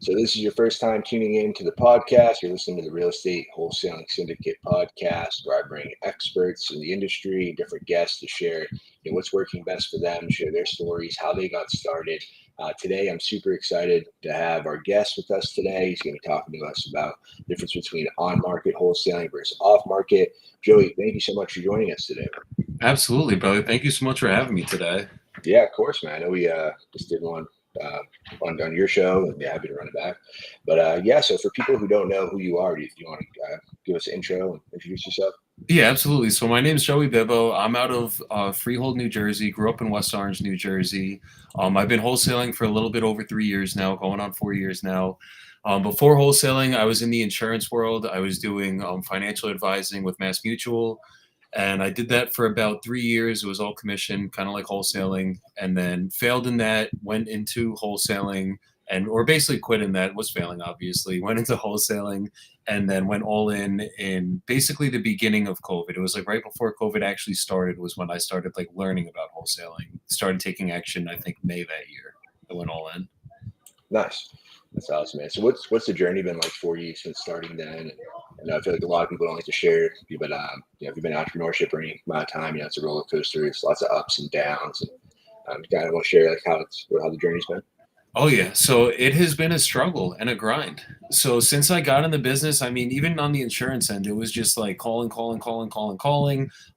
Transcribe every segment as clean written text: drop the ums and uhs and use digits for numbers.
So this is your first time tuning in to the podcast. You're listening to the Real Estate Wholesaling Syndicate podcast, where I bring experts in the industry, different guests to share what's working best for them, share their stories, how they got started. Today, I'm super excited to have our guest with us today. He's going to be talking to us about the difference between on-market wholesaling versus off-market. Joey, thank you so much for joining us today. Absolutely, brother. Thank you so much for having me today. Yeah, of course, man. I know we just did one uh, on your show, and yeah, happy to run it back. But yeah, so for people who don't know who you are, if you want to give us an intro and introduce yourself. Yeah, absolutely. So my name is Joey Bibbo. I'm out of Freehold, New Jersey. Grew up in West Orange, New Jersey. I've been wholesaling for a little bit over 3 years now, going on 4 years now. Before wholesaling, I was in the insurance world. I was doing financial advising with Mass Mutual, and I did that for about 3 years. It was all commission, kind of like wholesaling, and then failed in that. Went into wholesaling, or basically quit in that. Was failing, obviously. Went into wholesaling, and then went all in basically the beginning of COVID. It was like right before COVID actually started was when I started like learning about wholesaling. Started taking action, I think May that year. I went all in. Nice, that's awesome, man. So what's the journey been like for you since starting then? And I feel like a lot of people don't like to share, but if you've been in entrepreneurship for any amount of time, it's a roller coaster. It's lots of ups and downs, and kind of want to share like how the journey's been. Oh yeah, so it has been a struggle and a grind. So since I got in the business, I mean, even on the insurance end, it was just like calling, whole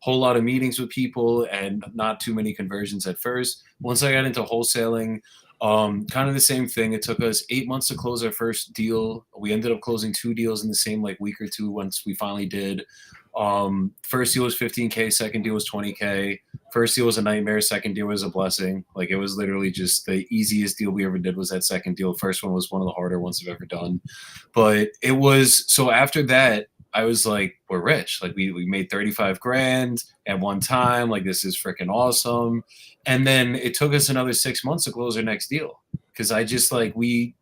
lot of meetings with people, and not too many conversions at first. Once I got into wholesaling, kind of the same thing. It took us 8 months to close our first deal. We ended up closing two deals in the same like week or two once we finally did. First deal was 15K, second deal was 20K. First deal was a nightmare, second deal was a blessing. Like it was literally just the easiest deal we ever did was that second deal. First one was one of the harder ones I've ever done. But it was so after that, I was like, we're rich. Like we made 35 grand at one time. Like this is freaking awesome. And then it took us another 6 months to close our next deal. Cause I just like we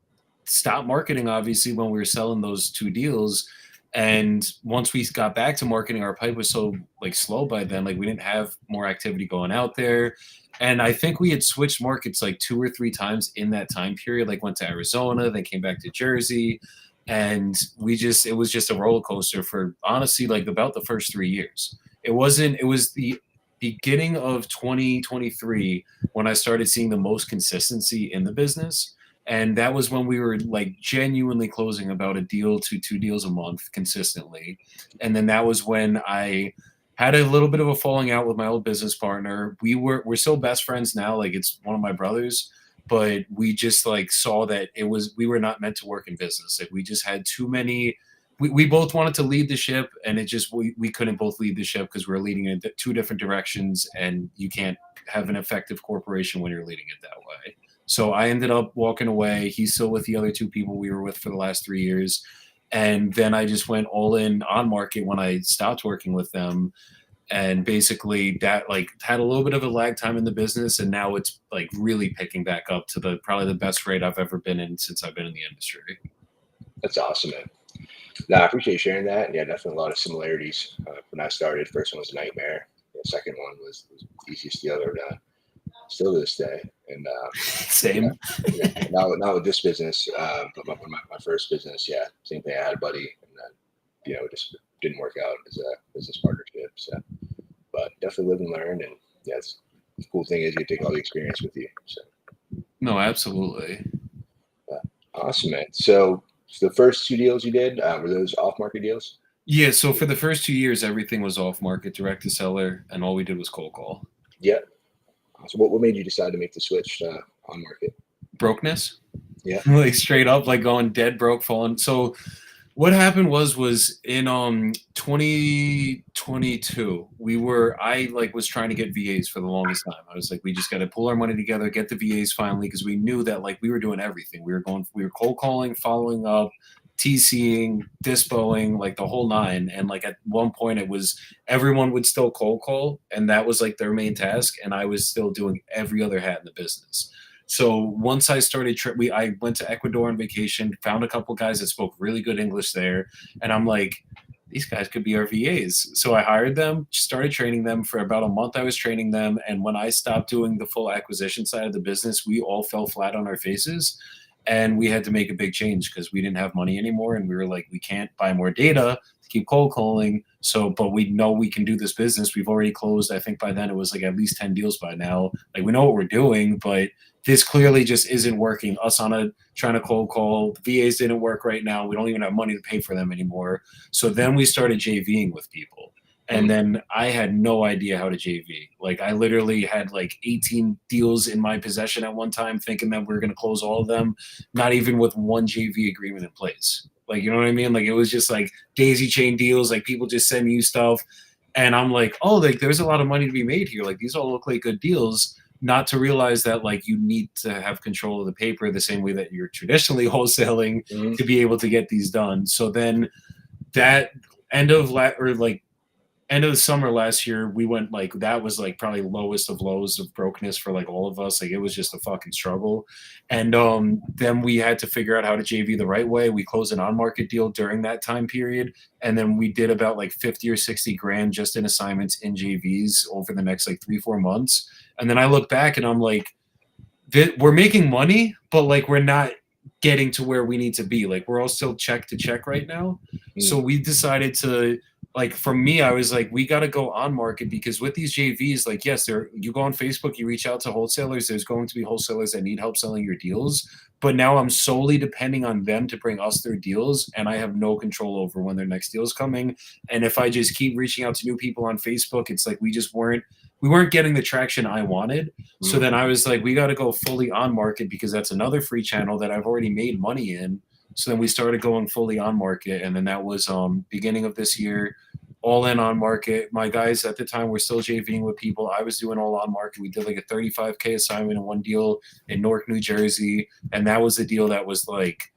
stopped marketing obviously when we were selling those two deals. And once we got back to marketing, our pipe was so like slow by then, like we didn't have more activity going out there. And I think we had switched markets like two or three times in that time period, like went to Arizona, then came back to Jersey. And it was just a roller coaster for honestly, like about the first 3 years. It was the beginning of 2023 when I started seeing the most consistency in the business, and that was when we were like genuinely closing about a deal to two deals a month consistently. And then that was when I had a little bit of a falling out with my old business partner. We're still best friends now, like it's one of my brothers, but we just like saw that we were not meant to work in business. Like we just had too many we both wanted to lead the ship, and it just we couldn't both lead the ship because we're leading in two different directions, and you can't have an effective corporation when you're leading it that way. So I ended up walking away. He's still with the other two people we were with for the last 3 years. And then I just went all in on market when I stopped working with them. And basically that like had a little bit of a lag time in the business. And now it's like really picking back up to probably the best rate I've ever been in since I've been in the industry. That's awesome, man. No, I appreciate you sharing that. Yeah, definitely a lot of similarities. When I started, first one was a nightmare. The second one was the easiest deal I've ever done. Still to this day. And Same. not with this business, but my first business, yeah, same thing. I had a buddy, and then it just didn't work out as a business partnership. So, but definitely live and learn, and yeah, the cool thing is you take all the experience with you. So, no, absolutely. Awesome, man. So the first two deals you did were those off-market deals? Yeah. So for the first 2 years, everything was off market, direct to seller, and all we did was cold call. Yeah. So what made you decide to make the switch on market? Brokenness. Yeah. Like straight up, like going dead broke, falling. So what happened was in 2022 I like was trying to get VAs for the longest time. I was like, we just got to pull our money together, get the VAs finally, because we knew that like we were doing everything. We were cold calling, following up, TCing, dispoing, like the whole nine. And like at one point it was everyone would still cold call, and that was like their main task, and I was still doing every other hat in the business. So once I started, I went to Ecuador on vacation, found a couple guys that spoke really good English there, and I'm like, these guys could be our VAs. So I hired them, started training them for about a month. I was training them, and when I stopped doing the full acquisition side of the business, we all fell flat on our faces. and we had to make a big change because we didn't have money anymore, and we were like, we can't buy more data to keep cold calling. So, but we know we can do this business. We've already closed, I think by then it was like at least 10 deals by now. Like we know what we're doing, but this clearly just isn't working. Us on a trying to cold call. The VAs didn't work right now. We don't even have money to pay for them anymore. So then we started JVing with people. And then I had no idea how to JV. Like I literally had like 18 deals in my possession at one time, thinking that we are going to close all of them, not even with one JV agreement in place. Like, you know what I mean? Like it was just like daisy chain deals. Like people just send you stuff. And I'm like, oh, like there's a lot of money to be made here. Like these all look like good deals. Not to realize that like you need to have control of the paper the same way that you're traditionally wholesaling to be able to get these done. So then that end of end of the summer last year, we went like that was like probably lowest of lows of brokenness for like all of us. Like it was just a fucking struggle. And then we had to figure out how to JV the right way. We closed an on-market deal during that time period. And then we did about like 50 or 60 grand just in assignments in JVs over the next like 3-4 months. And then I look back and I'm like, we're making money, but like we're not getting to where we need to be. Like we're all still check to check right now. So we decided to, like for me, I was like, we got to go on market because with these JVs, like, yes, you go on Facebook, you reach out to wholesalers. There's going to be wholesalers that need help selling your deals. But now I'm solely depending on them to bring us their deals. And I have no control over when their next deal is coming. And if I just keep reaching out to new people on Facebook, it's like we weren't getting the traction I wanted. So then I was like, we got to go fully on market because that's another free channel that I've already made money in. So then we started going fully on market. And then that was beginning of this year, all in on market. My guys at the time were still JVing with people. I was doing all on market. We did like a 35K assignment in one deal in Newark, New Jersey. And that was the deal that was like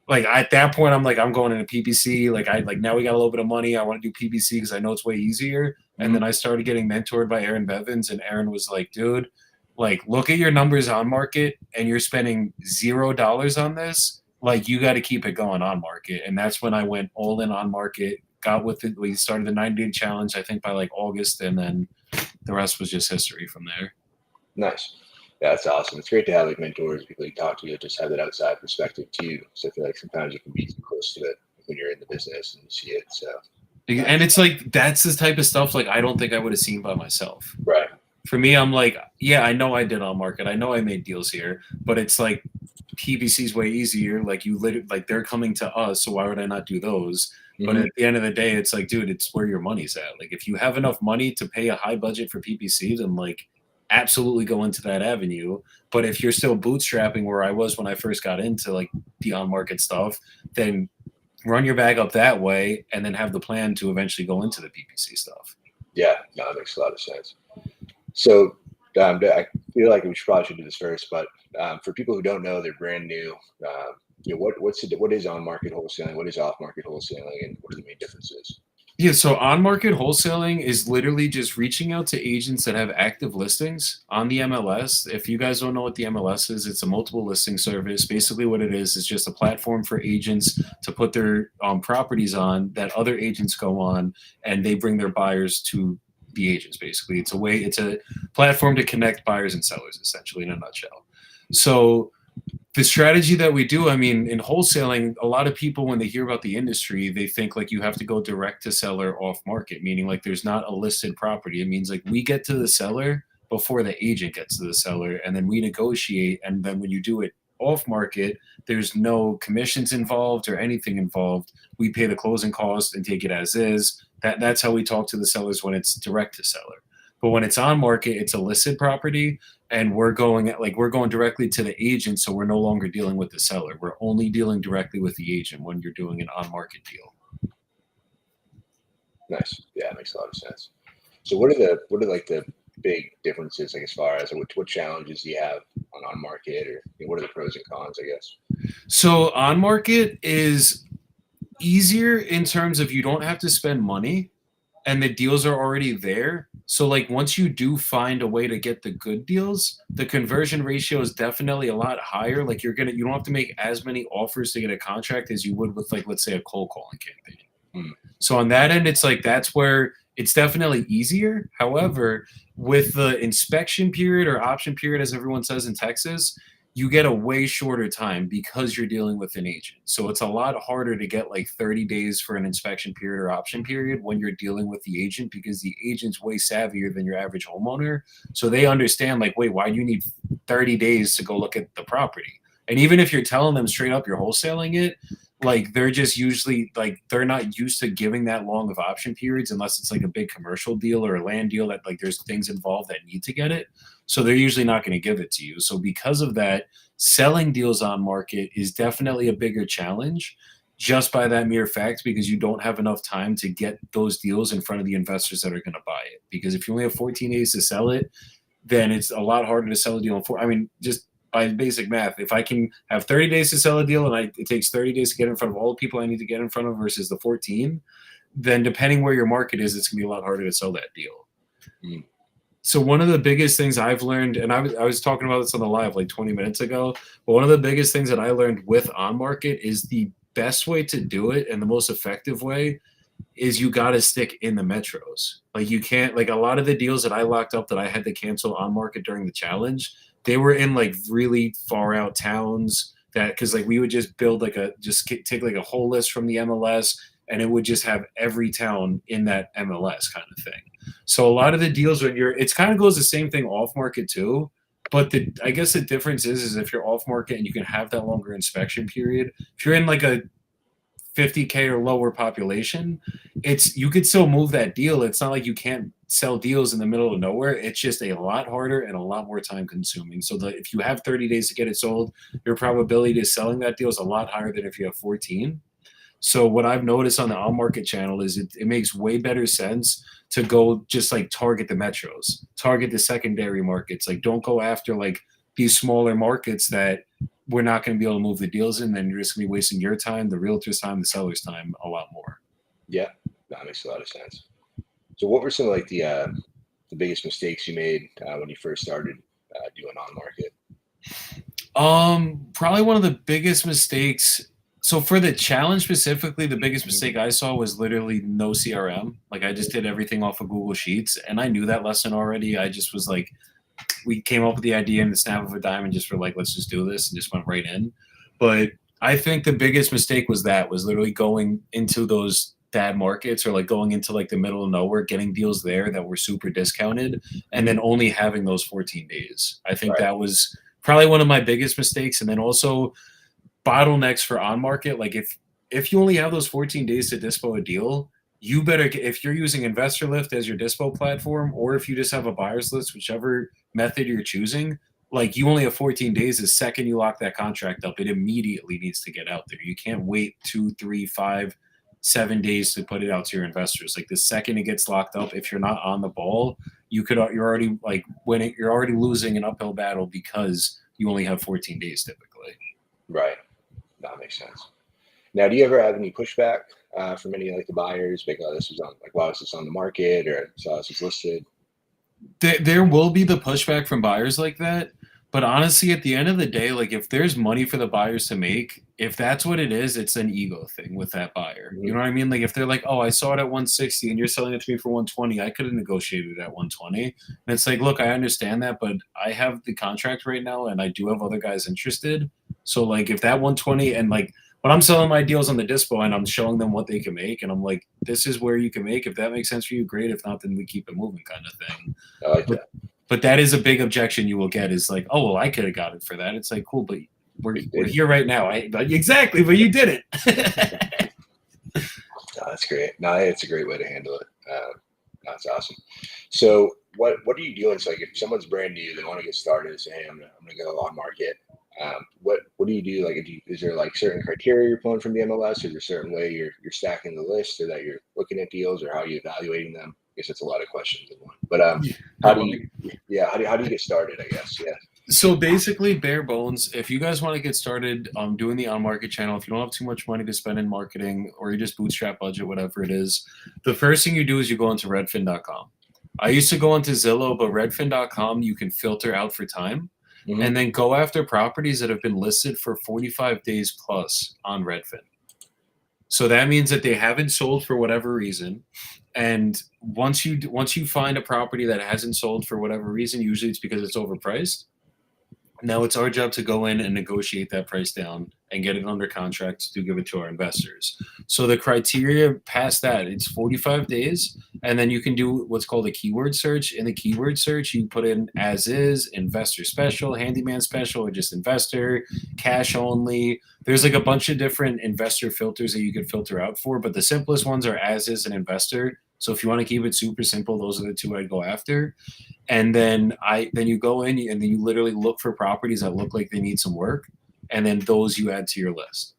at that point, I'm like, I'm going into PPC. Like now we got a little bit of money. I want to do PPC because I know it's way easier. And then I started getting mentored by Aaron Bevins, and Aaron was like, dude, like look at your numbers on market and you're spending $0 on this. Like you got to keep it going on market. And that's when I went all in on market, got with it. We started the 90-day challenge, I think by like August. And then the rest was just history from there. Nice. Yeah, that's awesome. It's great to have like mentors, people you talk to that just have that outside perspective too. So I feel like sometimes you can be too close to it when you're in the business and you see it. So, and it's like, that's the type of stuff like I don't think I would have seen by myself. Right. For me, I'm like, yeah, I know I did on market. I know I made deals here, but it's like PPC is way easier. Like like they're coming to us, so why would I not do those? But at the end of the day, it's like, dude, it's where your money's at. Like if you have enough money to pay a high budget for PPC, then like absolutely go into that avenue. But if you're still bootstrapping where I was when I first got into like the on market stuff, then run your bag up that way and then have the plan to eventually go into the PPC stuff. Yeah, no, that makes a lot of sense. So I feel like we probably should do this first, but for people who don't know, they're brand new. What is on market wholesaling? What is off market wholesaling, and what are the main differences? Yeah, so on-market wholesaling is literally just reaching out to agents that have active listings on the MLS. If you guys don't know what the MLS is, it's a multiple listing service. Basically what it is just a platform for agents to put their properties on that other agents go on, and they bring their buyers to the agents, basically. It's a platform to connect buyers and sellers, essentially, in a nutshell. So the strategy that we do, I mean, in wholesaling, a lot of people, when they hear about the industry, they think like you have to go direct to seller off market, meaning like there's not a listed property. It means like we get to the seller before the agent gets to the seller, and then we negotiate. And then when you do it off market, there's no commissions involved or anything involved. We pay the closing cost and take it as is. That's how we talk to the sellers when it's direct to seller. But when it's on market, it's a listed property, and we're going directly to the agent, so we're no longer dealing with the seller. We're only dealing directly with the agent when you're doing an on-market deal. Nice. Yeah, it makes a lot of sense. So what are like the big differences, like as far as what challenges do you have on market, or what are the pros and cons, I guess? So on market is easier in terms of you don't have to spend money and the deals are already there. So like once you do find a way to get the good deals, the conversion ratio is definitely a lot higher. Like you don't have to make as many offers to get a contract as you would with like, let's say, a cold calling campaign. So on that end, it's like that's where it's definitely easier. However, with the inspection period or option period, as everyone says in Texas, you get a way shorter time because you're dealing with an agent. So it's a lot harder to get like 30 days for an inspection period or option period when you're dealing with the agent, because the agent's way savvier than your average homeowner. So they understand, like, wait, why do you need 30 days to go look at the property? And even if you're telling them straight up you're wholesaling it, like, they're just usually like, they're not used to giving that long of option periods unless it's like a big commercial deal or a land deal that, like, there's things involved that need to get it. So they're usually not going to give it to you. So because of that, selling deals on market is definitely a bigger challenge, just by that mere fact, because you don't have enough time to get those deals in front of the investors that are going to buy it. Because if you only have 14 days to sell it, then it's a lot harder to sell a deal in I mean, just by basic math, if I can have 30 days to sell a deal and it takes 30 days to get in front of all the people I need to get in front of versus the 14, then depending where your market is, it's going to be a lot harder to sell that deal. Mm. So one of the biggest things I've learned, and I was talking about this on the live like 20 minutes ago, but one of the biggest things that I learned with on market is the best way to do it and the most effective way is you got to stick in the metros. Like, you can't, like, a lot of the deals that I locked up that I had to cancel on market during the challenge, they were in like really far out towns that, because like we would just build like take like a whole list from the MLS and it would just have every town in that MLS kind of thing. So a lot of the deals when it's kind of goes the same thing off market too. But I guess the difference is if you're off market and you can have that longer inspection period, if you're in like a 50K or lower population, you could still move that deal. It's not like you can't sell deals in the middle of nowhere. It's just a lot harder and a lot more time consuming. So if you have 30 days to get it sold, your probability of selling that deal is a lot higher than if you have 14. So what I've noticed on the on-market channel is it makes way better sense to go just like target the metros, target the secondary markets. Like, don't go after like these smaller markets that we're not going to be able to move the deals in, then you're just going to be wasting your time, the realtor's time, the seller's time a lot more. Yeah, that makes a lot of sense. So what were some of like the biggest mistakes you made when you first started doing on market? Probably one of the biggest mistakes. So for the challenge specifically, the biggest mistake I saw was literally no CRM. Like, I just did everything off of Google Sheets, and I knew that lesson already. I just was like, we came up with the idea in the snap of a dime and just were like, let's just do this, and just went right in. But I think the biggest mistake was literally going into those bad markets, or like going into like the middle of nowhere, getting deals there that were super discounted, and then only having those 14 days. I think that was probably one of my biggest mistakes. And then also bottlenecks for on market. Like, if you only have those 14 days to dispo a deal, you better, if you're using Investor Lift as your dispo platform, or if you just have a buyer's list, whichever method you're choosing, like, you only have 14 days. The second you lock that contract up, it immediately needs to get out there. You can't wait 2, 3, 5, 7 days to put it out to your investors. Like, the second it gets locked up, if you're not on the ball, you're already like winning. You're already losing an uphill battle because you only have 14 days typically. Right. That makes sense. Now, do you ever have any pushback from any like the buyers? Like, oh, this was on, like, wow, is this on the market, or saw this was listed? There will be the pushback from buyers like that. But honestly, at the end of the day, like, if there's money for the buyers to make, if that's what it is, it's an ego thing with that buyer. You know what I mean? Like, if they're like, oh, I saw it at 160 and you're selling it to me for 120, I could have negotiated it at 120. And it's like, look, I understand that, but I have the contract right now and I do have other guys interested. So like, if that 120, and like when I'm selling my deals on the dispo and I'm showing them what they can make, and I'm like, this is where you can make. If that makes sense for you, great. If not, then we keep it moving, kind of thing. I like that. But that is a big objection you will get, is like, oh, well, I could have got it for that. It's like, cool, but we're here right now. Exactly, but you did it. No, that's great. No, it's a great way to handle it. That's awesome. So what are you doing? So like, if someone's brand new, they want to get started, say, hey, I'm gonna go on market. What do you do? Like, is there like certain criteria you're pulling from the MLS? Is there a certain way you're stacking the list, or that you're looking at deals, or how are you evaluating them? I guess it's a lot of questions in one. But how do you get started, I guess? Yeah. So basically, bare bones, if you guys want to get started doing the on-market channel, if you don't have too much money to spend in marketing, or you just bootstrap budget, whatever it is, the first thing you do is you go into redfin.com. I used to go into Zillow, but redfin.com, you can filter out for time, and then go after properties that have been listed for 45 days plus on Redfin. So that means that they haven't sold for whatever reason. And once you find a property that hasn't sold for whatever reason, usually it's because it's overpriced. Now it's our job to go in and negotiate that price down and get it under contract to give it to our investors. So the criteria past that, it's 45 days, and then you can do what's called a keyword search. In the keyword search, you put in as is, investor special, handyman special, or just investor, cash only. There's like a bunch of different investor filters that you could filter out for, but the simplest ones are as is and investor. So if you want to keep it super simple, those are the two I'd go after. And then you go in and then you literally look for properties that look like they need some work, and then those you add to your list.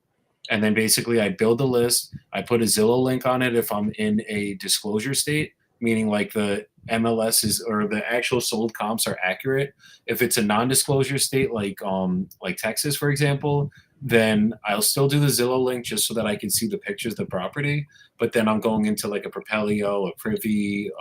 And then basically I build a list. I put a Zillow link on it if I'm in a disclosure state, meaning like the MLS is or the actual sold comps are accurate. If it's a non-disclosure state like Texas, for example, then I'll still do the Zillow link just so that I can see the pictures of the property. But then I'm going into like a Propelio, a Privy,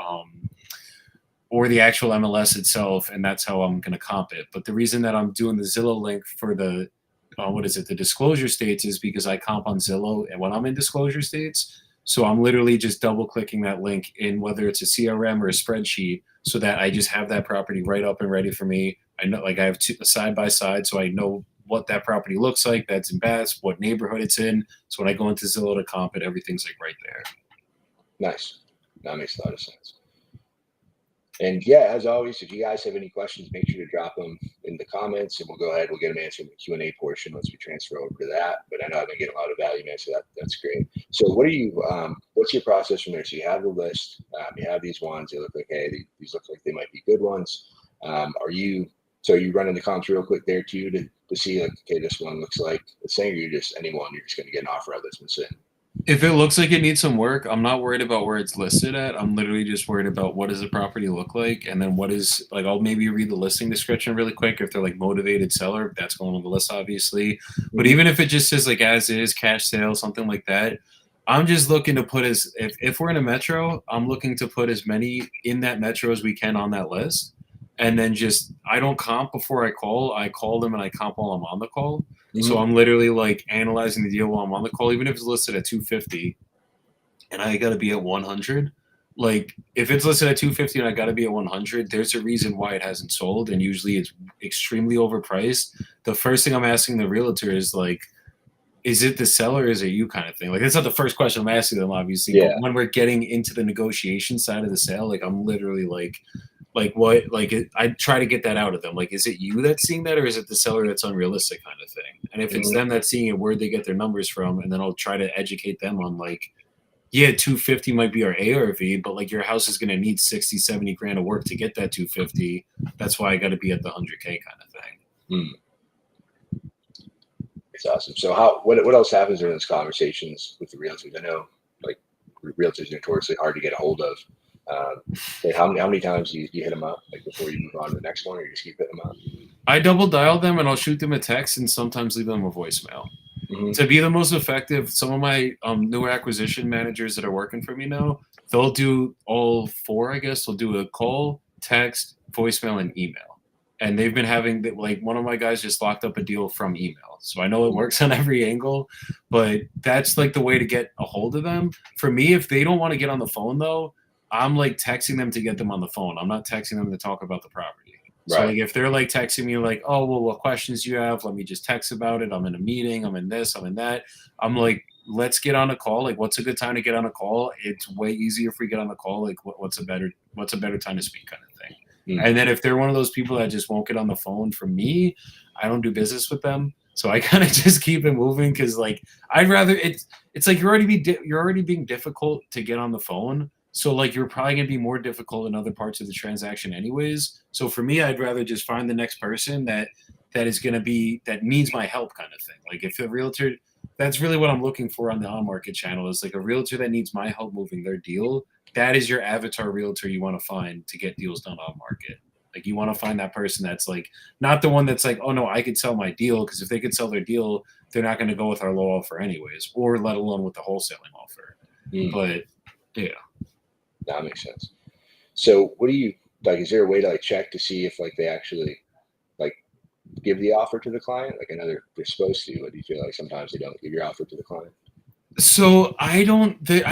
or the actual MLS itself, and that's how I'm going to comp it. But the reason that I'm doing the Zillow link for the the disclosure states is because I comp on Zillow and when I'm in disclosure states. So I'm literally just double clicking that link in whether it's a CRM or a spreadsheet so that I just have that property right up and ready for me. I know like I have two side by side, so I know what that property looks like, that's in Bass, what neighborhood it's in. So when I go into Zillow to comp it, everything's like right there. Nice. That makes a lot of sense. And yeah, as always, if you guys have any questions, make sure to drop them in the comments, and we'll go ahead. We'll get them answered in the Q&A portion once we transfer over to that. But I know I've been getting a lot of value, man. So that's great. So what are you? What's your process from there? So you have the list. You have these ones. They look like these look like they might be good ones. Are you running the comps real quick there too to see like this one looks like the same? Or you just anyone you're just going to get an offer of this one soon? If it looks like it needs some work, I'm not worried about where it's listed at. I'm literally just worried about what does the property look like, and then what is like. I'll maybe read the listing description really quick if they're like motivated seller. That's going on the list, obviously. But even if it just says like as is, cash sale, something like that, I'm just looking to put if we're in a metro, I'm looking to put as many in that metro as we can on that list, and then just I don't comp before I call. I call them and I comp while I'm on the call. So I'm literally like analyzing the deal while I'm on the call, even if it's listed at 250 and I got to be at 100. Like if it's listed at 250 and I got to be at 100, there's a reason why it hasn't sold. And usually it's extremely overpriced. The first thing I'm asking the realtor is like, is it the seller or is it you kind of thing? Like that's not the first question I'm asking them, obviously. Yeah. But when we're getting into the negotiation side of the sale, like I'm literally like what I try to get that out of them. Like, is it you that's seeing that or is it the seller that's unrealistic kind of thing? And if it's them that's seeing it, where'd they get their numbers from? And then I'll try to educate them on like, yeah, 250 might be our ARV, but like your house is going to need 60, 70 grand of work to get that 250. That's why I got to be at the 100K kind of thing. It's awesome. So what else happens during those conversations with the realtors? I know like realtors are notoriously hard to get a hold of. Like how many times do you hit them up like before you move on to the next one, or you just keep hitting them up? I double dial them and I'll shoot them a text and sometimes leave them a voicemail. To be the most effective, some of my newer acquisition managers that are working for me now, they'll do all four, I guess. They'll do a call, text, voicemail, and email. And they've been having, like, one of my guys just locked up a deal from email. So I know it works on every angle, but that's like the way to get a hold of them. For me, if they don't want to get on the phone, though, I'm like texting them to get them on the phone. I'm not texting them to talk about the property. So like if they're like texting me like, oh, well, what questions do you have? Let me just text about it. I'm in a meeting. I'm in this. I'm in that. I'm like, let's get on a call. Like, what's a good time to get on a call? It's way easier if we get on the call. Like, what's a better time to speak kind of thing. And then if they're one of those people that just won't get on the phone from me, I don't do business with them. So I kind of just keep it moving because like I'd rather it's like you're already being difficult to get on the phone. So like you're probably gonna be more difficult in other parts of the transaction anyways. So for me, I'd rather just find the next person that is gonna be that needs my help kind of thing. Like if a realtor, that's really what I'm looking for on the on market channel is like a realtor that needs my help moving their deal. That is your avatar realtor you want to find to get deals done on market. Like you want to find that person that's like not the one that's like, oh no, I could sell my deal because if they could sell their deal, they're not going to go with our low offer anyways, or let alone with the wholesaling offer. But yeah. That makes sense. So what do you like? Is there a way to like check to see if like they actually like give the offer to the client? Like I know they're supposed to, but do you feel like sometimes they don't give your offer to the client? So I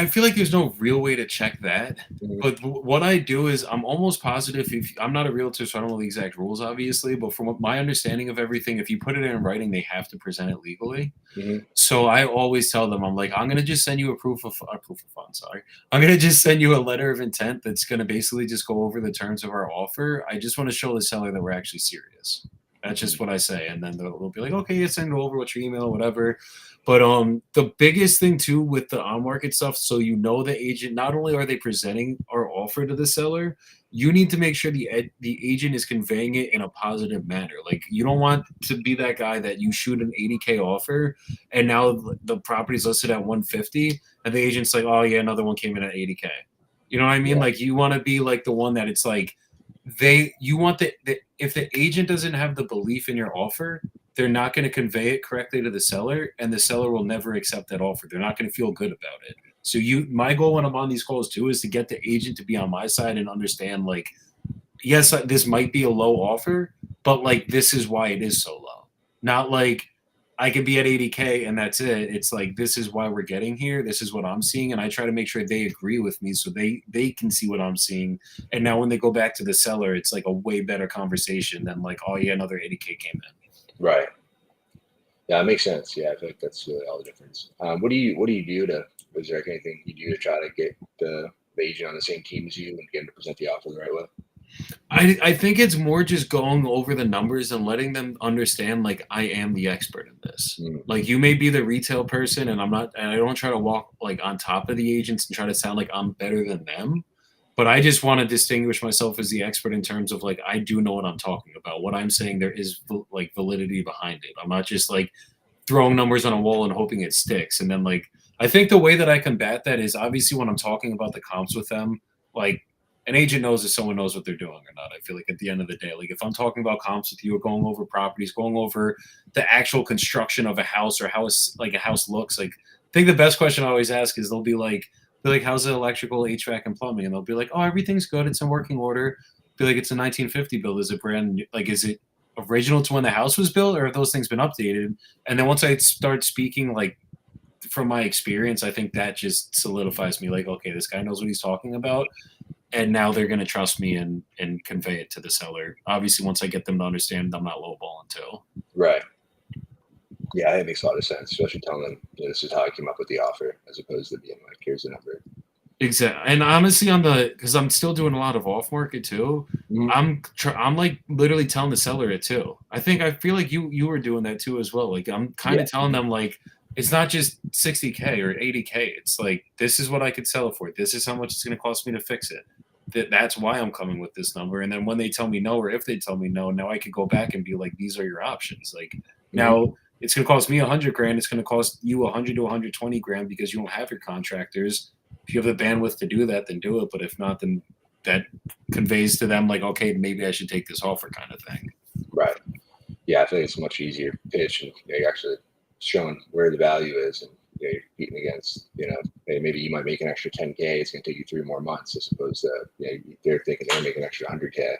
feel like there's no real way to check that. Mhm. But what I do is I'm almost positive if I'm not a realtor, so I don't know the exact rules, obviously. But from what my understanding of everything, if you put it in writing, they have to present it legally. Mhm. So I always tell them, I'm like, I'm gonna just send you a proof of funds. Sorry, I'm gonna just send you a letter of intent that's gonna basically just go over the terms of our offer. I just want to show the seller that we're actually serious. That's Mhm. just what I say, and then they'll be like, okay, yeah, send it over. What's your email, whatever. But the biggest thing too with the on market stuff, so you know the agent. Not only are they presenting our offer to the seller, you need to make sure the agent is conveying it in a positive manner. Like you don't want to be that guy that you shoot an 80K offer and now the property's listed at 150 and the agent's like, oh yeah, another one came in at 80K. You know what I mean? Yeah. Like you want to be like the one that it's like you want the if the agent doesn't have the belief in your offer, they're not going to convey it correctly to the seller, and the seller will never accept that offer. They're not going to feel good about it. So my goal when I'm on these calls too is to get the agent to be on my side and understand like, yes, this might be a low offer, but like this is why it is so low. Not like I could be at 80K and that's it. It's like this is why we're getting here. This is what I'm seeing, and I try to make sure they agree with me so they can see what I'm seeing. And now when they go back to the seller, it's like a way better conversation than like, oh yeah, another 80K came in. Right. Yeah, that makes sense. Yeah, I feel like that's really all the difference. What do you do to? Is there like anything you do to try to get the agent on the same team as you and get him to present the offer the right way? I think it's more just going over the numbers and letting them understand like I am the expert in this. Mm. Like you may be the retail person and I'm not, and I don't try to walk like on top of the agents and try to sound like I'm better than them. But I just want to distinguish myself as the expert in terms of like I do know what I'm talking about. What I'm saying there is like validity behind it. I'm not just like throwing numbers on a wall and hoping it sticks. And then like I think the way that I combat that is obviously when I'm talking about the comps with them, like an agent knows if someone knows what they're doing or not. I feel like at the end of the day, like if I'm talking about comps with you or going over properties, going over the actual construction of a house or how like a house looks, like I think the best question I always ask is they'll be like, how's the electrical, HVAC, and plumbing? And they'll be like, oh, everything's good. It's in working order. Be like, it's a 1950 build. Is it brand new? Like, is it original to when the house was built or have those things been updated? And then once I start speaking like from my experience, I think that just solidifies me like, okay, this guy knows what he's talking about. And now they're going to trust me and convey it to the seller. Obviously, once I get them to understand, I'm not lowballing too. Right. Yeah, it makes a lot of sense, especially telling them this is how I came up with the offer, as opposed to being like, here's the number. Exactly. And honestly, because I'm still doing a lot of off market too. Mhm. I'm like literally telling the seller it too. I feel like you were doing that too as well. Like I'm kind Yeah. of telling them like it's not just 60K or 80K. It's like this is what I could sell it for. This is how much it's going to cost me to fix it. That's why I'm coming with this number. And then when they tell me no, or if they tell me no, now I could go back and be like, these are your options. Like Mhm. now it's going to cost me 100 grand. It's going to cost you 100 to 120 grand because you don't have your contractors. If you have the bandwidth to do that, then do it. But if not, then that conveys to them like, okay, maybe I should take this offer kind of thing. Right. Yeah, I feel like it's a much easier pitch, and you're actually showing where the value is, and you're competing against. Hey, maybe you might make an extra 10K. It's going to take you 3 more months, as opposed to they're thinking they're making an extra 100K.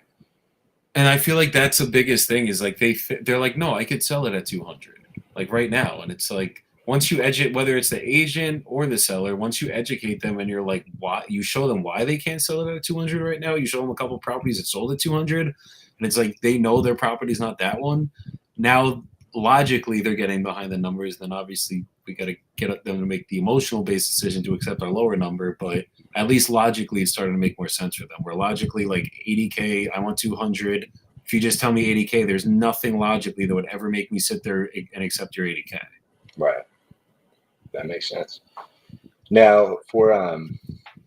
And I feel like that's the biggest thing is like they're like, no, I could sell it at 200 like right now. And it's like once you educate, whether it's the agent or the seller, once you educate them and you're like, why you show them why they can't sell it at 200 right now. You show them a couple of properties that sold at 200, and it's like they know their property's not that one. Now logically they're getting behind the numbers. Then obviously we got to get them to make the emotional based decision to accept our lower number, but at least logically it's starting to make more sense for them. Where logically like 80K, I want 200. If you just tell me 80K, there's nothing logically that would ever make me sit there and accept your 80K. Right. That makes sense. Now, for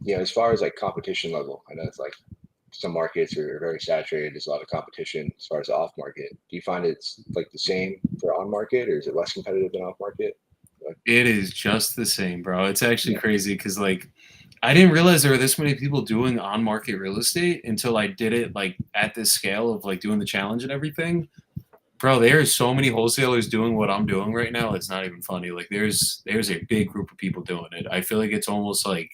as far as like competition level, I know it's like some markets are very saturated. There's a lot of competition as far as the off market. Do you find it's like the same for on market, or is it less competitive than off market? Like, It is just the same, bro. It's actually yeah. crazy because like I didn't realize there were this many people doing on market real estate until I did it like at this scale of like doing the challenge and everything. Bro, there are so many wholesalers doing what I'm doing right now. It's not even funny. Like there's a big group of people doing it. I feel like it's almost like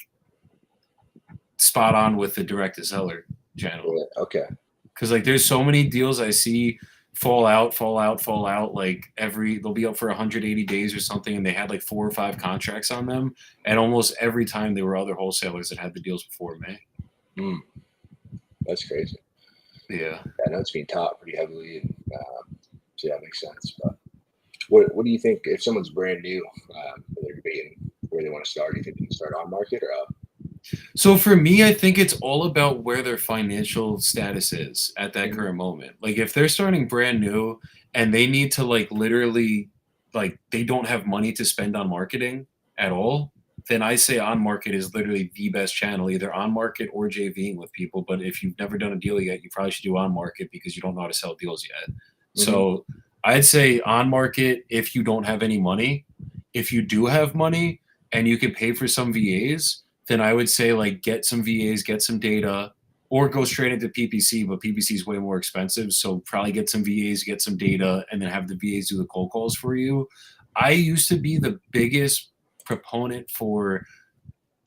spot on with the direct to seller channel. Yeah, okay. Because like there's so many deals I see fall out. Like they'll be up for 180 days or something, and they had like 4 or 5 contracts on them, and almost every time there were other wholesalers that had the deals before me. That's crazy. Yeah. I know it's being taught pretty heavily, and so yeah, it makes sense. But what do you think if someone's brand new, they're debating where they want to start? Do you think they can start on market or out? So for me, I think it's all about where their financial status is at that current moment. Like if they're starting brand new and they need to like literally like they don't have money to spend on marketing at all, then I say on market is literally the best channel, either on market or JVing with people. But if you've never done a deal yet, you probably should do on market because you don't know how to sell deals yet. So I'd say on market if you don't have any money. If you do have money and you can pay for some VAs, then I would say like get some VAs, get some data, or go straight into PPC, but PPC is way more expensive. So probably get some VAs, get some data, and then have the VAs do the cold calls for you. I used to be the biggest proponent for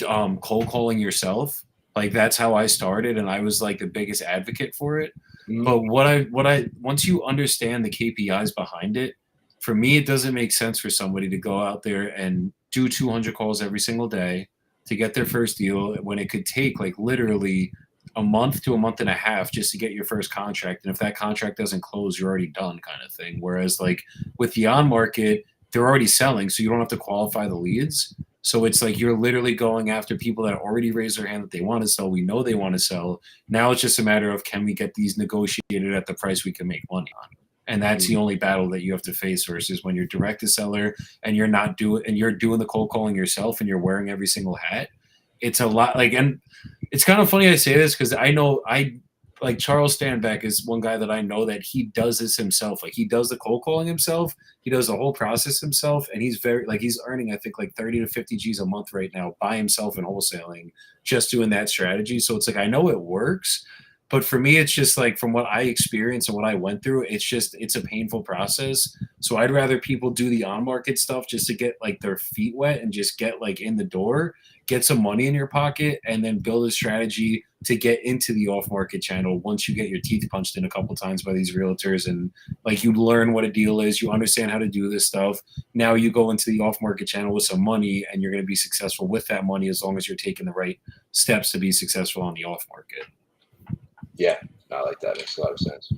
cold calling yourself. Like that's how I started, and I was like the biggest advocate for it. But what I once you understand the KPIs behind it, for me it doesn't make sense for somebody to go out there and do 200 calls every single day to get their first deal when it could take like literally a month to a month and a half just to get your first contract. And if that contract doesn't close, you're already done kind of thing. Whereas like with the on market, they're already selling, so you don't have to qualify the leads. So it's like you're literally going after people that already raised their hand that they want to sell. We know they want to sell. Now it's just a matter of can we get these negotiated at the price we can make money on? And that's the only battle that you have to face versus when you're direct to seller and you're doing the cold calling yourself and you're wearing every single hat. It's a lot like, and it's kind of funny I say this because I know like Charles Stanback is one guy that I know that he does this himself. Like he does the cold calling himself. He does the whole process himself. And he's he's earning, I think like 30 to 50 G's a month right now by himself in wholesaling, just doing that strategy. So it's like, I know it works, but for me, it's just like from what I experienced and what I went through, it's a painful process. So I'd rather people do the on market stuff just to get like their feet wet and just get like in the door, get some money in your pocket, and then build a strategy to get into the off market channel once you get your teeth punched in a couple times by these realtors and like you learn what a deal is, you understand how to do this stuff. Now you go into the off market channel with some money and you're going to be successful with that money as long as you're taking the right steps to be successful on the off market. Yeah, I like that. Makes a lot of sense.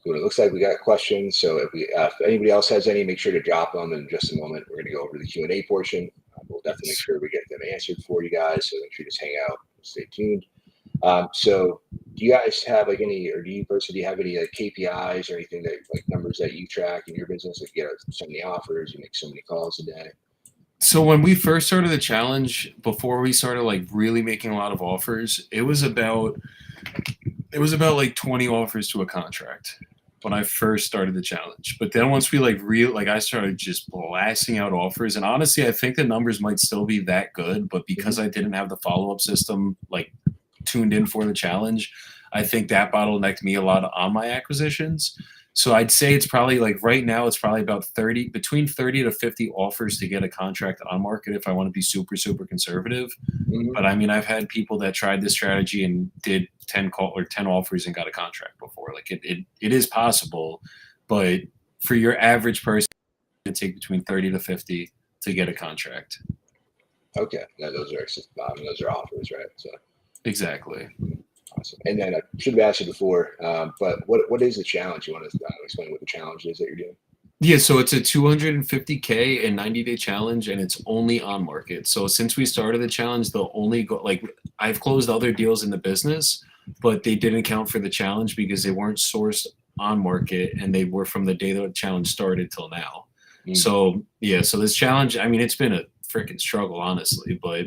Cool. It looks like we got questions. So if anybody else has any, make sure to drop them in just a moment. We're going to go over to the Q&A portion. We'll definitely make sure we get them answered for you guys. So make sure you just hang out and stay tuned. So do you guys have like any, or do you personally have any like KPIs or anything that like numbers that you track in your business? Like you get so many offers, you make so many calls a day. So when we first started the challenge, before we started like really making a lot of offers, it was about like 20 offers to a contract when I first started the challenge. But then once we I started just blasting out offers. And honestly, I think the numbers might still be that good, but because I didn't have the follow-up system like tuned in for the challenge, I think that bottlenecked me a lot on my acquisitions. So I'd say it's probably like right now it's probably about between 30 to 50 offers to get a contract on market if I want to be super, super conservative. But I mean, I've had people that tried this strategy and did 10 offers and got a contract before. Like it is possible, but for your average person, it take between 30 to 50 to get a contract. Okay. No, those are offers, right? So exactly. Awesome. And then I should have asked you before, but what is the challenge? You want to explain what the challenge is that you're doing? Yeah, so it's a 250K and 90-day challenge, and it's only on market. So since we started the challenge, they'll only go like I've closed other deals in the business, but they didn't count for the challenge because they weren't sourced on market, and they were from the day the challenge started till now. So yeah, so this challenge, I mean, it's been a freaking struggle, honestly. But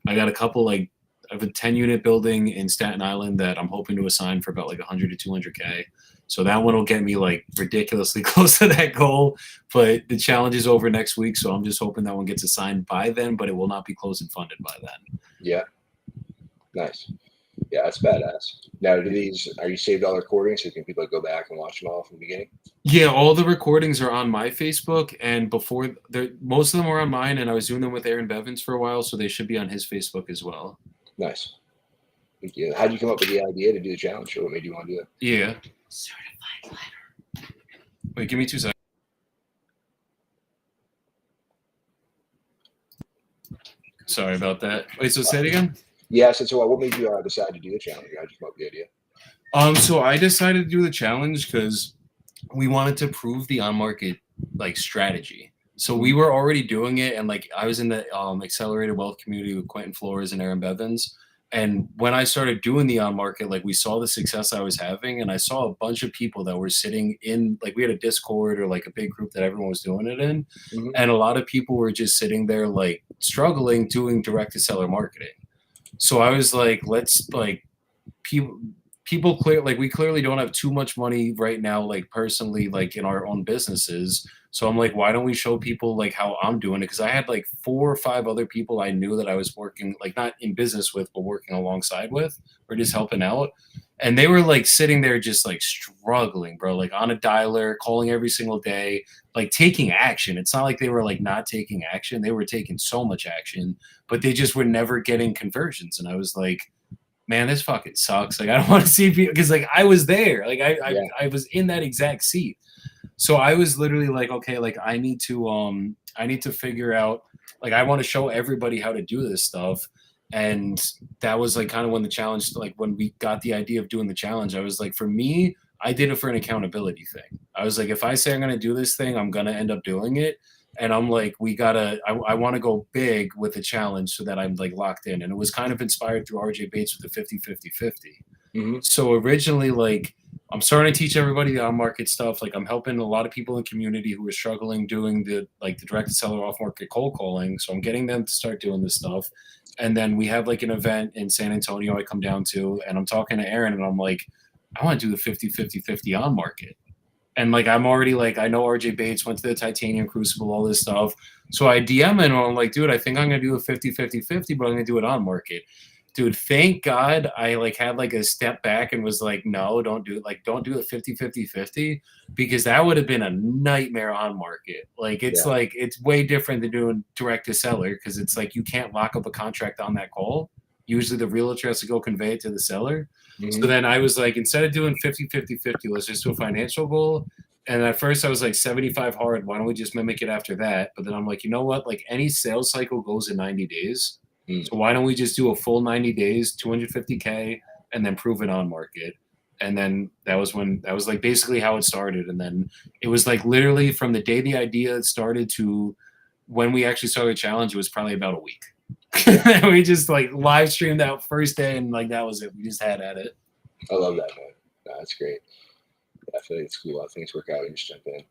I got a couple like. I have a 10-unit building in Staten Island that I'm hoping to assign for about like 100 to 200K. So that one will get me like ridiculously close to that goal. But the challenge is over next week, so I'm just hoping that one gets assigned by then, but it will not be closed and funded by then. Yeah. Nice. Yeah, that's badass. Now, are you saved all the recordings so can people go back and watch them all from the beginning? Yeah, all the recordings are on my Facebook, and most of them are on mine, and I was doing them with Aaron Bevins for a while, so they should be on his Facebook as well. Nice. How did you come up with the idea to do the challenge? Or what made you want to do it? Yeah. Certified letter Wait, give me 2 seconds. Sorry about that. Wait, so say it again? Yeah. So what made you decide to do the challenge? How'd you come up with the idea? So I decided to do the challenge because we wanted to prove the on-market like strategy. So we were already doing it, and like I was in the accelerated wealth community with Quentin Flores and Aaron Bevins. And when I started doing the on-market, like we saw the success I was having, and I saw a bunch of people that were sitting in, like we had a Discord or like a big group that everyone was doing it in, Mm-hmm. and a lot of people were just sitting there like struggling doing direct-to-seller marketing. So I was like, let's like people clear like we clearly don't have too much money right now, like personally, like in our own businesses. So I'm like, why don't we show people like how I'm doing it? Because I had like 4 or 5 other people I knew that I was working, like not in business with, but working alongside with, or just helping out. And they were like sitting there just like struggling, bro, like on a dialer, calling every single day, like taking action. It's not like they were like not taking action. They were taking so much action, but they just were never getting conversions. And I was like, man, this fucking sucks. Like, I don't want to see people because like I was there, like I was in that exact seat. So I was literally like, okay, like I need to figure out, like I want to show everybody how to do this stuff. And that was like kind of when the challenge, like when we got the idea of doing the challenge, I was like, for me, I did it for an accountability thing. I was like, if I say I'm going to do this thing, I'm going to end up doing it. And I'm like, I want to go big with the challenge so that I'm like locked in. And it was kind of inspired through RJ Bates with the 50-50-50. Mm-hmm. So originally, like, I'm starting to teach everybody the on-market stuff. Like, I'm helping a lot of people in the community who are struggling doing the direct to seller off-market cold calling. So I'm getting them to start doing this stuff. And then we have like an event in San Antonio I come down to, and I'm talking to Aaron, and I'm like, I want to do the 50-50-50 on market. And like I'm already like, I know RJ Bates went to the Titanium Crucible, all this stuff. So I DM him and I'm like, dude, I think I'm gonna do a 50-50-50, but I'm gonna do it on market. Dude, thank God I like had like a step back and was like, no, don't do it. Like, don't do it 50-50-50, because that would have been a nightmare on market. Like it's way different than doing direct to seller, because it's like you can't lock up a contract on that call. Usually the realtor has to go convey it to the seller. Mm-hmm. So then I was like, instead of doing 50-50-50, let's just do a financial goal. And at first I was like 75 hard. Why don't we just mimic it after that? But then I'm like, you know what? Like any sales cycle goes in 90 days. So why don't we just do a full 90 days, 250K, and then prove it on market? And then that was like basically how it started. And then it was like literally from the day the idea started to when we actually started the challenge, it was probably about a week. We just like live streamed that first day, and like that was it. We just had at it. I love that, man. No, that's great. Yeah, I feel like it's cool. A lot of things work out and you just jump in.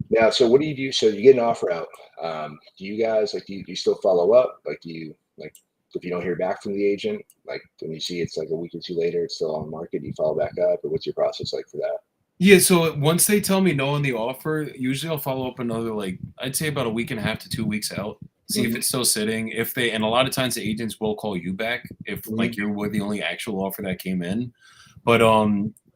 Yeah. So what do you do? So you get an offer out. Do you guys like? Do you still follow up? Like, do you like if you don't hear back from the agent? Like when you see it's like a week or two later, it's still on the market. Do you follow back up, or what's your process like for that? Yeah, so once they tell me no on the offer, usually I'll follow up another, like I'd say about a week and a half to 2 weeks out. See if it's still sitting. If they, and a lot of times the agents will call you back if like you were the only actual offer that came in. But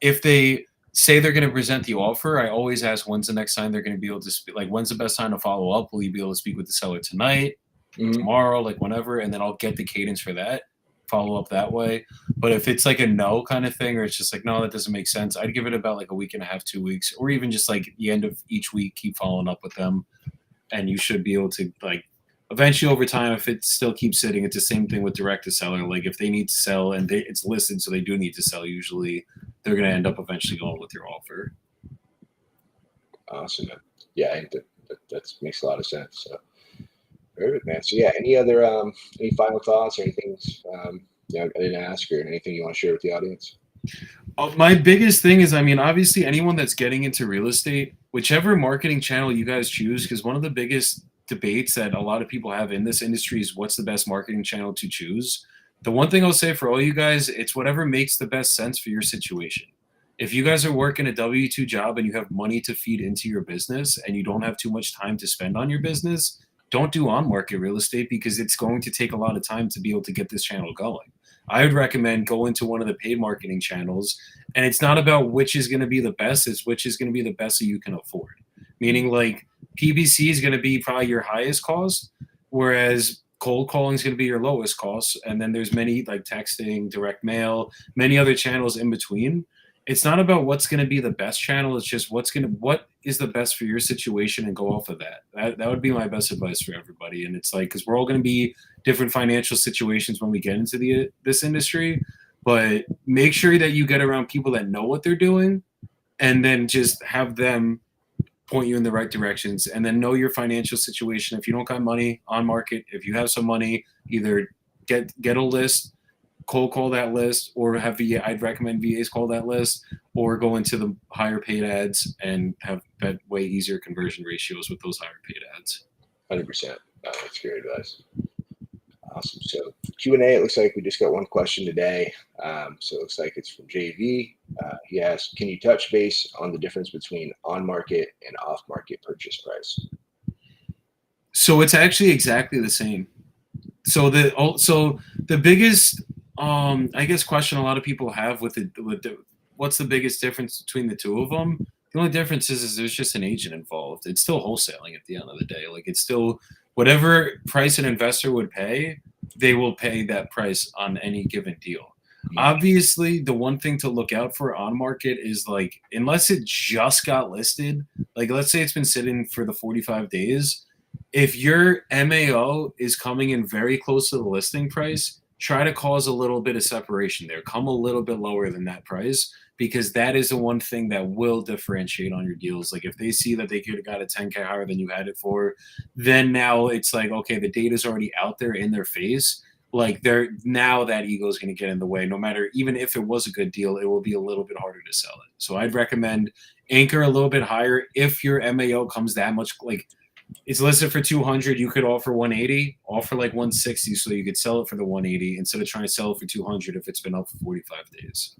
if they say they're going to present the offer, I always ask when's the next time they're going to be able to speak. Like when's the best time to follow up? Will you be able to speak with the seller tonight, tomorrow, like whenever? And then I'll get the cadence for that. Follow up that way. But if it's like a no kind of thing, or it's just like, no, that doesn't make sense, I'd give it about like a week and a half, 2 weeks, or even just like the end of each week, keep following up with them. And you should be able to like eventually over time, if it still keeps sitting, it's the same thing with direct to seller. Like if they need to sell and it's listed, so they do need to sell, usually they're going to end up eventually going with your offer. Awesome. Yeah, I think that makes a lot of sense. So perfect, man. So yeah, any other any final thoughts or anything I didn't ask, or anything you want to share with the audience? My biggest thing is, I mean, obviously anyone that's getting into real estate, whichever marketing channel you guys choose, because one of the biggest debates that a lot of people have in this industry is what's the best marketing channel to choose. The one thing I'll say for all you guys, it's whatever makes the best sense for your situation. If you guys are working a W-2 job and you have money to feed into your business and you don't have too much time to spend on your business, don't do on-market real estate, because it's going to take a lot of time to be able to get this channel going. I would recommend going to one of the paid marketing channels, and it's not about which is going to be the best, it's which is going to be the best that you can afford. Meaning like PPC is going to be probably your highest cost, whereas cold calling is going to be your lowest cost. And then there's many like texting, direct mail, many other channels in between. it's not about what's going to be the best channel. It's just what is the best for your situation, and go off of that. That would be my best advice for everybody. And it's like, because we're all going to be different financial situations when we get into this industry, but make sure that you get around people that know what they're doing, and then just have them point you in the right directions, and then know your financial situation. If you don't got money on market, if you have some money, either get a list, cold call that list, or have VA. I'd recommend VAs call that list, or go into the higher paid ads and have that way easier conversion ratios with those higher paid ads. 100%. That's great advice. Awesome. So Q&A, it looks like we just got one question today. So it looks like it's from JV. He asked, can you touch base on the difference between on-market and off-market purchase price? So it's actually exactly the same. So the biggest, I guess, question a lot of people have with what's the biggest difference between the two of them? The only difference is there's just an agent involved. It's still wholesaling at the end of the day. Like, it's still whatever price an investor would pay, they will pay that price on any given deal. Obviously, the one thing to look out for on market is, like, unless it just got listed, like let's say it's been sitting for the 45 days, if your MAO is coming in very close to the listing price, try to cause a little bit of separation there. Come a little bit lower than that price, because that is the one thing that will differentiate on your deals. Like, if they see that they could have got a 10K higher than you had it for, then now it's like, okay, the data's already out there in their face. Like, now that ego is going to get in the way. No matter, even if it was a good deal, it will be a little bit harder to sell it. So I'd recommend anchor a little bit higher. If your MAO comes that much, like, it's listed for 200, you could offer 180, offer like 160, so you could sell it for the 180 instead of trying to sell it for 200 if it's been up for 45 days.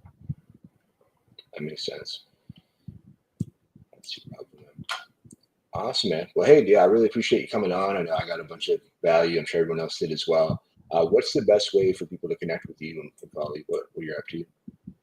That makes sense. Awesome, man. Well, hey, yeah, I really appreciate you coming on. I know I got a bunch of value. I'm sure everyone else did as well. What's the best way for people to connect with you and follow you, what you're up to?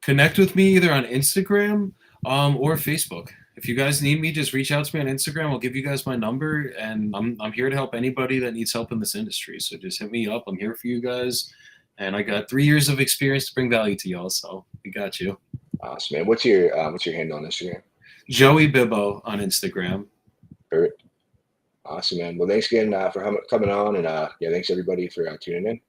Connect with me either on Instagram or Facebook. If you guys need me, just reach out to me on Instagram. I'll give you guys my number, and I'm here to help anybody that needs help in this industry. So just hit me up. I'm here for you guys, and I got 3 years of experience to bring value to y'all. So we got you. Awesome, man. What's your handle on Instagram? Joey Bibbo on Instagram. Perfect. Awesome, man. Well, thanks again for coming on, and yeah, thanks everybody for tuning in.